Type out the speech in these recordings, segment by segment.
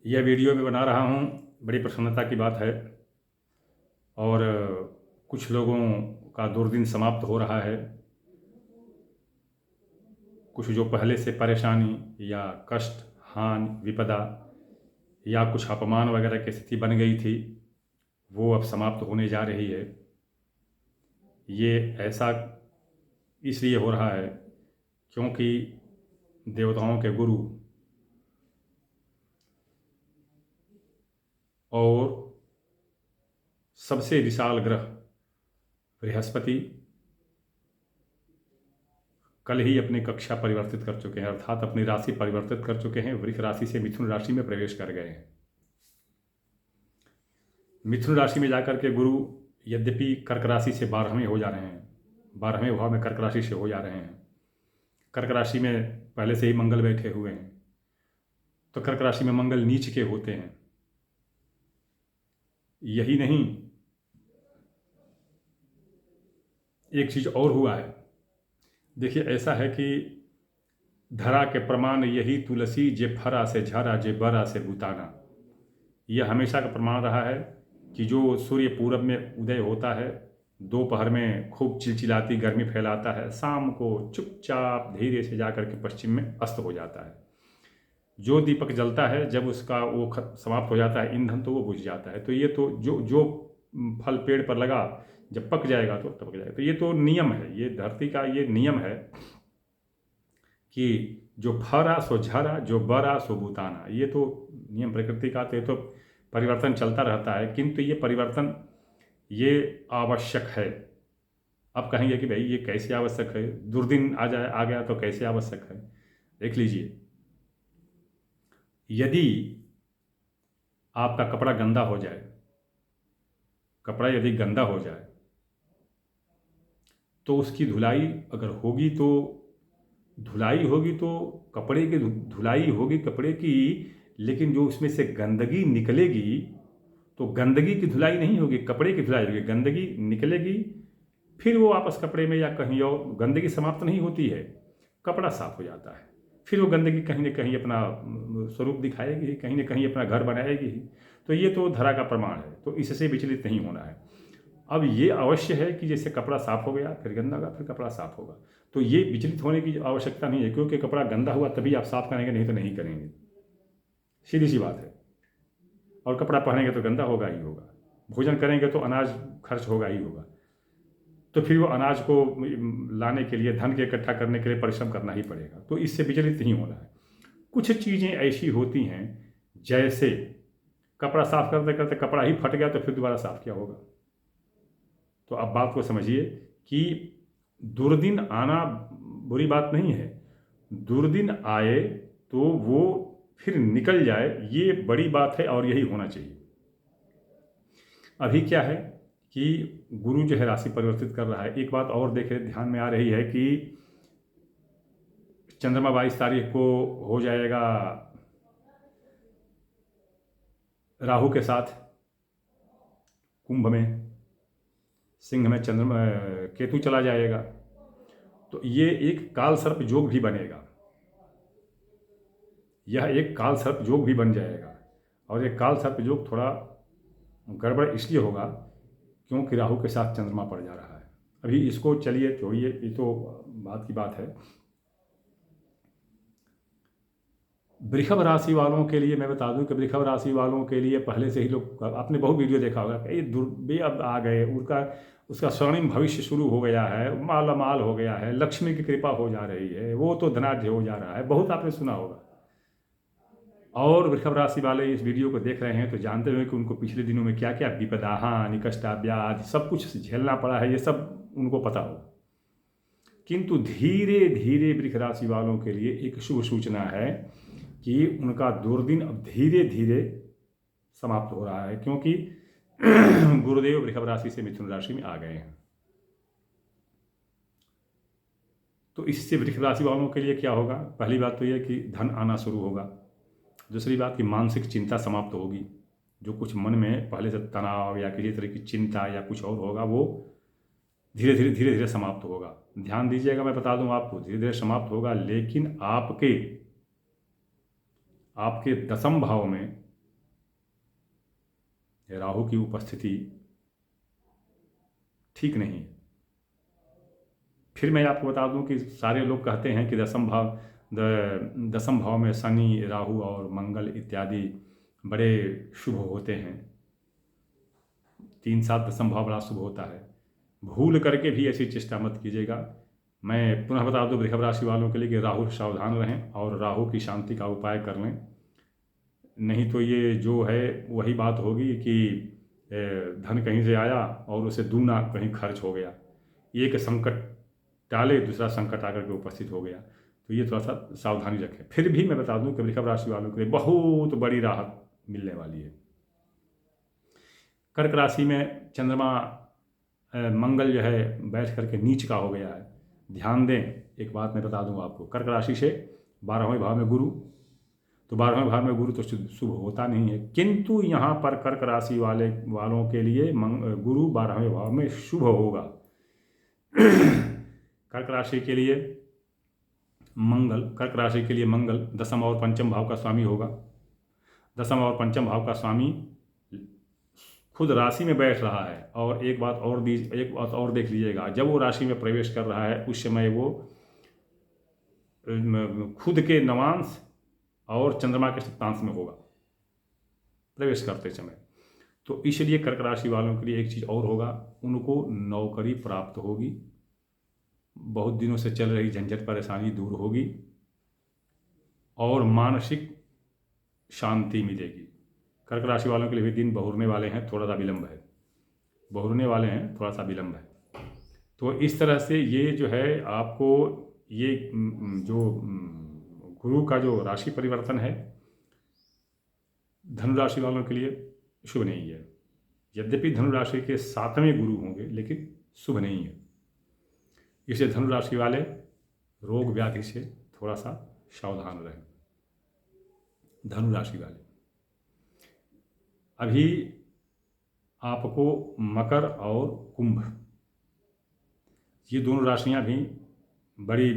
यह वीडियो मैं बना रहा हूँ, बड़ी प्रसन्नता की बात है। और कुछ लोगों का दुर्दिन समाप्त हो रहा है। कुछ जो पहले से परेशानी या कष्ट, हानि, विपदा या कुछ अपमान वगैरह की स्थिति बन गई थी, वो अब समाप्त होने जा रही है। ये ऐसा इसलिए हो रहा है क्योंकि देवताओं के गुरु और सबसे विशाल ग्रह बृहस्पति कल ही अपनी कक्षा परिवर्तित कर चुके हैं, अर्थात अपनी राशि परिवर्तित कर चुके हैं। वृष राशि से मिथुन राशि में प्रवेश कर गए हैं। मिथुन राशि में जाकर के गुरु यद्यपि कर्क राशि से 12वें हो जा रहे हैं, 12वें भाव में कर्क राशि से हो जा रहे हैं। कर्क राशि में पहले से ही मंगल बैठे हुए हैं, तो कर्क राशि में मंगल नीच के होते हैं। यही नहीं, एक चीज और हुआ है। देखिए, ऐसा है कि धरा के प्रमाण यही तुलसी, जे फरा से झरा, जे बरा से बुताना। यह हमेशा का प्रमाण रहा है कि जो सूर्य पूरब में उदय होता है, दोपहर में खूब चिलचिलाती गर्मी फैलाता है, शाम को चुपचाप धीरे से जाकर के पश्चिम में अस्त हो जाता है। जो दीपक जलता है, जब उसका वो समाप्त हो जाता है ईंधन, तो वो बुझ जाता है। तो ये तो जो जो फल पेड़ पर लगा, जब पक जाएगा तो टपक जाएगा। तो ये तो नियम है, ये धरती का ये नियम है कि जो फरा सो झरा, जो बरा सो बुताना। ये तो नियम प्रकृति का, तो ये तो परिवर्तन चलता रहता है। किंतु ये परिवर्तन ये आवश्यक है। अब कहेंगे कि भाई ये कैसे आवश्यक है, दुर्दिन आ गया तो कैसे आवश्यक है। देख लीजिए, यदि आपका कपड़ा गंदा हो जाए, कपड़ा यदि गंदा हो जाए तो उसकी धुलाई अगर होगी, तो धुलाई होगी तो कपड़े की धुलाई होगी कपड़े की, लेकिन जो उसमें से गंदगी निकलेगी, तो गंदगी की धुलाई नहीं होगी, कपड़े की धुलाई होगी। गंदगी निकलेगी, फिर वो वापस कपड़े में या कहीं और, गंदगी समाप्त नहीं होती है, कपड़ा साफ हो जाता है। फिर वो गंदगी कहीं न कहीं अपना स्वरूप दिखाएगी, कहीं न कहीं अपना घर बनाएगी। तो ये तो धरा का प्रमाण है, तो इससे विचलित नहीं होना है। अब ये अवश्य है कि जैसे कपड़ा साफ हो गया, फिर गंदा होगा, फिर कपड़ा साफ होगा, तो ये विचलित होने की आवश्यकता नहीं है, क्योंकि कपड़ा गंदा हुआ तभी आप साफ करेंगे, नहीं तो नहीं करेंगे। सीधी सी बात है। और कपड़ा पहनेंगे तो गंदा होगा ही होगा, भोजन करेंगे तो अनाज खर्च होगा ही होगा, तो फिर वो अनाज को लाने के लिए, धन के इकट्ठा करने के लिए परिश्रम करना ही पड़ेगा। तो इससे विचलित नहीं होना है। कुछ चीज़ें ऐसी होती हैं, जैसे कपड़ा साफ करते करते कपड़ा ही फट गया, तो फिर दोबारा साफ क्या होगा। तो अब बात को समझिए कि दुर्दिन आना बुरी बात नहीं है, दुर्दिन आए तो वो फिर निकल जाए, ये बड़ी बात है और यही होना चाहिए। अभी क्या है कि गुरु जो है राशि परिवर्तित कर रहा है। एक बात और देखे, ध्यान में आ रही है कि चंद्रमा 22 तारीख को हो जाएगा राहु के साथ कुंभ में, सिंह में चंद्रमा केतु चला जाएगा, तो ये एक काल सर्प योग भी बनेगा। यह एक काल सर्प योग भी बन जाएगा। और ये काल सर्प योग थोड़ा गड़बड़ इसलिए होगा क्योंकि राहु के साथ चंद्रमा पड़ जा रहा है। अभी इसको चलिए छोड़िए, ये तो बात की बात है। वृषभ राशि वालों के लिए मैं बता दूं कि वृषभ राशि वालों के लिए पहले से ही लोग, आपने बहुत वीडियो देखा होगा कि ये अब आ गए, उसका स्वर्णिम भविष्य शुरू हो गया है, मालामाल हो गया है, लक्ष्मी की कृपा हो जा रही है, वो तो धनाढ्य हो जा रहा है, बहुत आपने सुना होगा। और वृषभ राशि वाले इस वीडियो को देख रहे हैं तो जानते हुए कि उनको पिछले दिनों में क्या क्या विपदा, हानि, कष्टाव्याधि सब कुछ झेलना पड़ा है, ये सब उनको पता होगा। किंतु धीरे धीरे वृषभ राशि वालों के लिए एक शुभ सूचना है कि उनका दुर्दिन अब धीरे धीरे समाप्त हो रहा है, क्योंकि गुरुदेव वृषभ राशि से मिथुन राशि में आ गए हैं। तो इससे वृषभ राशि वालों के लिए क्या होगा, पहली बात तो यह कि धन आना शुरू होगा। दूसरी बात कि मानसिक चिंता समाप्त होगी। जो कुछ मन में पहले से तनाव या किसी तरह की चिंता या कुछ और होगा, वो धीरे धीरे समाप्त होगा। ध्यान दीजिएगा, मैं बता दूं आपको, धीरे धीरे समाप्त होगा। लेकिन आपके दसम भाव में राहु की उपस्थिति ठीक नहीं है। फिर मैं आपको बता दूं कि सारे लोग कहते हैं कि दसम भाव में शनि, राहु और मंगल इत्यादि बड़े शुभ होते हैं। 3-7 दसम भाव बड़ा शुभ होता है। भूल करके भी ऐसी चेष्टा मत कीजिएगा। मैं पुनः बता दूं वृषभ राशि वालों के लिए कि राहु से सावधान रहें और राहु की शांति का उपाय कर लें। नहीं तो ये जो है वही बात होगी कि धन कहीं से आया और उसे दूना कहीं खर्च हो गया। एक संकट टाले दूसरा संकट आकर के उपस्थित हो गया। तो ये थोड़ा सा सावधानी रखें। फिर भी मैं बता दूं कि वृषभ राशि वालों के लिए बहुत बड़ी राहत मिलने वाली है। कर्क राशि में चंद्रमा मंगल जो है बैठ करके नीच का हो गया है। ध्यान दें, एक बात मैं बता दूं आपको, कर्क राशि से 12वें भाव में गुरु, तो 12वें भाव में गुरु तो शुभ होता नहीं है, किंतु यहाँ पर कर्क राशि वालों के लिए गुरु 12वें भाव में शुभ होगा। कर्क राशि के लिए मंगल दसम और पंचम भाव का स्वामी होगा। दसम और पंचम भाव का स्वामी खुद राशि में बैठ रहा है। और एक बात और देख लीजिएगा, जब वो राशि में प्रवेश कर रहा है उस समय वो खुद के नवांश और चंद्रमा के सप्तांश में होगा प्रवेश करते समय। तो इसलिए कर्क राशि वालों के लिए एक चीज़ और होगा, उनको नौकरी प्राप्त होगी। बहुत दिनों से चल रही झंझट परेशानी दूर होगी और मानसिक शांति मिलेगी। कर्क राशि वालों के लिए भी दिन बहुरने वाले हैं, थोड़ा सा विलंब है। तो इस तरह से ये जो है आपको ये जो गुरु का जो राशि परिवर्तन है धनु राशि वालों के लिए शुभ नहीं है। यद्यपि धनु राशि के 7वें गुरु होंगे लेकिन शुभ नहीं है। इसलिए धनु राशि वाले रोग व्याधि से थोड़ा सा सावधान रहें। धनु राशि वाले अभी आपको मकर और कुंभ, ये दोनों राशियां भी बड़ी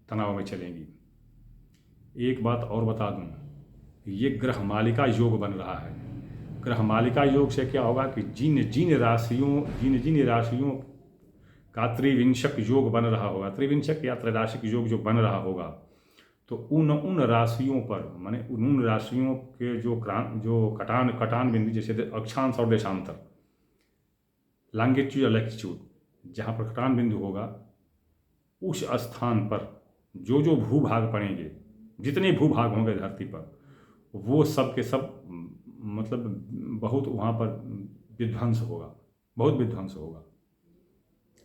तनाव में चलेंगी। एक बात और बता दूं, ये ग्रह मालिका योग बन रहा है। ग्रह मालिका योग से क्या होगा कि जिन जिन राशियों का त्रिविंशक योग बन रहा होगा, त्रिविंशक या त्रैराशिक योग जो बन रहा होगा, तो उन राशियों पर माने उन राशियों के जो कटान बिंदु, जैसे अक्षांश और देशांतर, लॉन्गिट्यूड और लैटिट्यूड, जहाँ पर कटान बिंदु होगा उस स्थान पर जो भूभाग पड़ेंगे, जितने भूभाग होंगे धरती पर, वो सब के सब मतलब बहुत वहाँ पर विध्वंस होगा, बहुत विध्वंस होगा।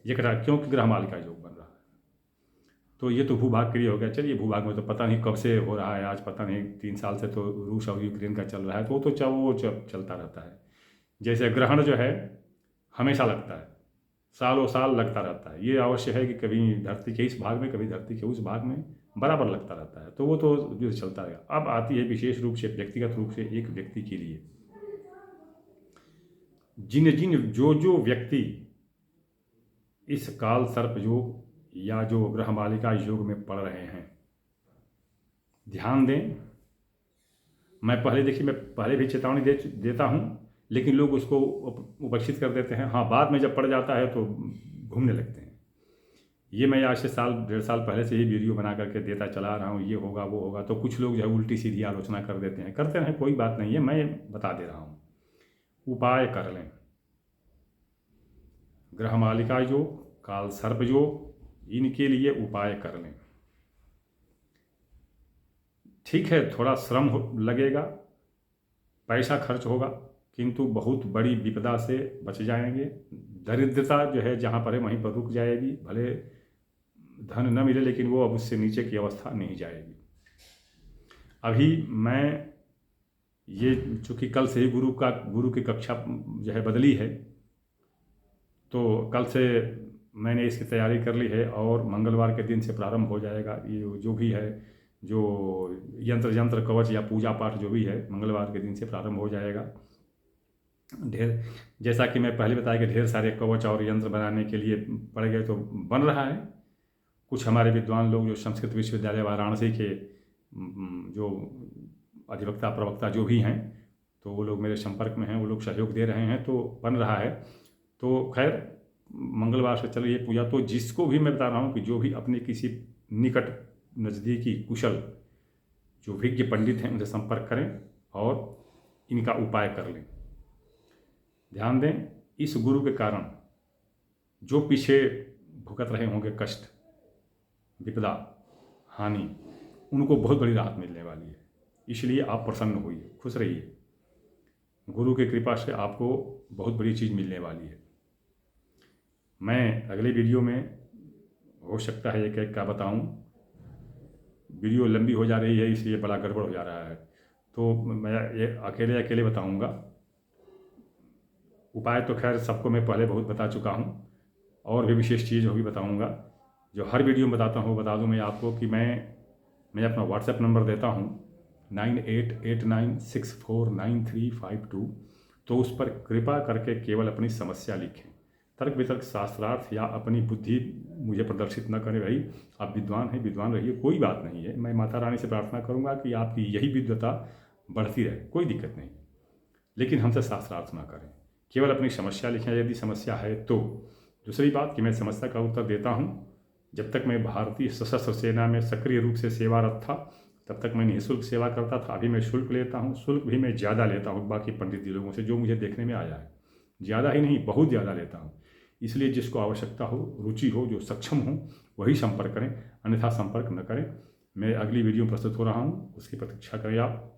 ये क्योंकि ग्रह मालिका योग बन रहा है। तो ये तो भूभाग के लिए हो गया। चलिए, भूभाग में तो पता नहीं कब से हो रहा है, आज पता नहीं 3 साल से तो रूस और यूक्रेन का चल रहा है, तो वो तो चलता रहता है। जैसे ग्रहण जो है हमेशा लगता है, सालों साल लगता रहता है। ये अवश्य है कि कभी धरती के इस भाग में कभी धरती के उस भाग में बराबर लगता रहता है। तो वो तो जो चलता रहेगा। अब आती है विशेष रूप से व्यक्तिगत रूप से एक व्यक्ति के लिए, जो व्यक्ति इस काल सर्प योग या जो ग्रह मालिका योग में पड़ रहे हैं, ध्यान दें। मैं पहले भी चेतावनी देता हूं, लेकिन लोग उसको उपेक्षित कर देते हैं। हाँ, बाद में जब पड़ जाता है तो घूमने लगते हैं। ये मैं आज से 1.5 साल पहले से ही वीडियो बना करके देता चला रहा हूँ, ये होगा वो होगा। तो कुछ लोग जो है उल्टी सीधी आलोचना कर देते हैं, करते रहें, कोई बात नहीं है, मैं बता दे रहा हूँ। उपाय कर लें। ग्रह मालिका योग, काल सर्प योग, इनके लिए उपाय कर लें। ठीक है, थोड़ा श्रम लगेगा, पैसा खर्च होगा, किंतु बहुत बड़ी विपदा से बच जाएंगे। दरिद्रता जो है जहाँ पर है वहीं पर रुक जाएगी। भले धन न मिले, लेकिन वो अब उससे नीचे की अवस्था नहीं जाएगी। अभी मैं ये चूँकि कल से ही गुरु की कक्षा जो है बदली है, तो कल से मैंने इसकी तैयारी कर ली है और मंगलवार के दिन से प्रारंभ हो जाएगा। ये जो भी है, जो यंत्र कवच या पूजा पाठ जो भी है, मंगलवार के दिन से प्रारंभ हो जाएगा। जैसा कि मैं पहले बताया कि ढेर सारे कवच और यंत्र बनाने के लिए पड़ गए, तो बन रहा है। कुछ हमारे विद्वान लोग जो संस्कृत विश्वविद्यालय वाराणसी के जो अधिवक्ता प्रवक्ता जो भी हैं, तो वो लोग मेरे संपर्क में हैं, वो लोग सहयोग दे रहे हैं, तो बन रहा है। तो खैर मंगलवार से चल रही है पूजा। तो जिसको भी मैं बता रहा हूँ कि जो भी अपने किसी निकट नज़दीकी कुशल जो विज्ञ पंडित हैं उनसे संपर्क करें और इनका उपाय कर लें। ध्यान दें, इस गुरु के कारण जो पीछे भुगत रहे होंगे कष्ट, विपदा, हानि, उनको बहुत बड़ी राहत मिलने वाली है। इसलिए आप प्रसन्न होइए, खुश रहिए। गुरु की कृपा से आपको बहुत बड़ी चीज़ मिलने वाली है। मैं अगले वीडियो में हो सकता है एक एक का बताऊं। वीडियो लंबी हो जा रही है इसलिए बड़ा गड़बड़ हो जा रहा है, तो मैं ये अकेले अकेले बताऊंगा। उपाय तो खैर सबको मैं पहले बहुत बता चुका हूं, और भी विशेष चीज़ होगी बताऊंगा। जो हर वीडियो में बताता हूँ बता दूं मैं आपको कि मैं अपना व्हाट्सएप नंबर देता हूँ 9889649352। तो उस पर कृपा करके केवल अपनी समस्या लिखें। तर्क वितर्क शास्त्रार्थ या अपनी बुद्धि मुझे प्रदर्शित न करें। भाई आप विद्वान हैं, विद्वान रहिए, कोई बात नहीं है। मैं माता रानी से प्रार्थना करूंगा कि आपकी यही विद्वता बढ़ती रहे, कोई दिक्कत नहीं, लेकिन हमसे शास्त्रार्थ ना करें। केवल अपनी समस्या लिखें यदि समस्या है तो। दूसरी बात कि मैं समस्या का उत्तर देता हूँ। जब तक मैं भारतीय सशस्त्र सेना में सक्रिय रूप से सेवारत था तब तक मैं निःशुल्क सेवा करता था। अभी मैं शुल्क लेता हूँ, शुल्क भी मैं ज़्यादा लेता हूँ बाकी पंडित जी लोगों से, जो मुझे देखने में आया है। ज़्यादा ही नहीं, बहुत ज़्यादा लेता हूँ। इसलिए जिसको आवश्यकता हो, रुचि हो, जो सक्षम हो, वही संपर्क करें, अन्यथा संपर्क न करें। मैं अगली वीडियो में प्रस्तुत हो रहा हूँ, उसकी प्रतीक्षा करें आप।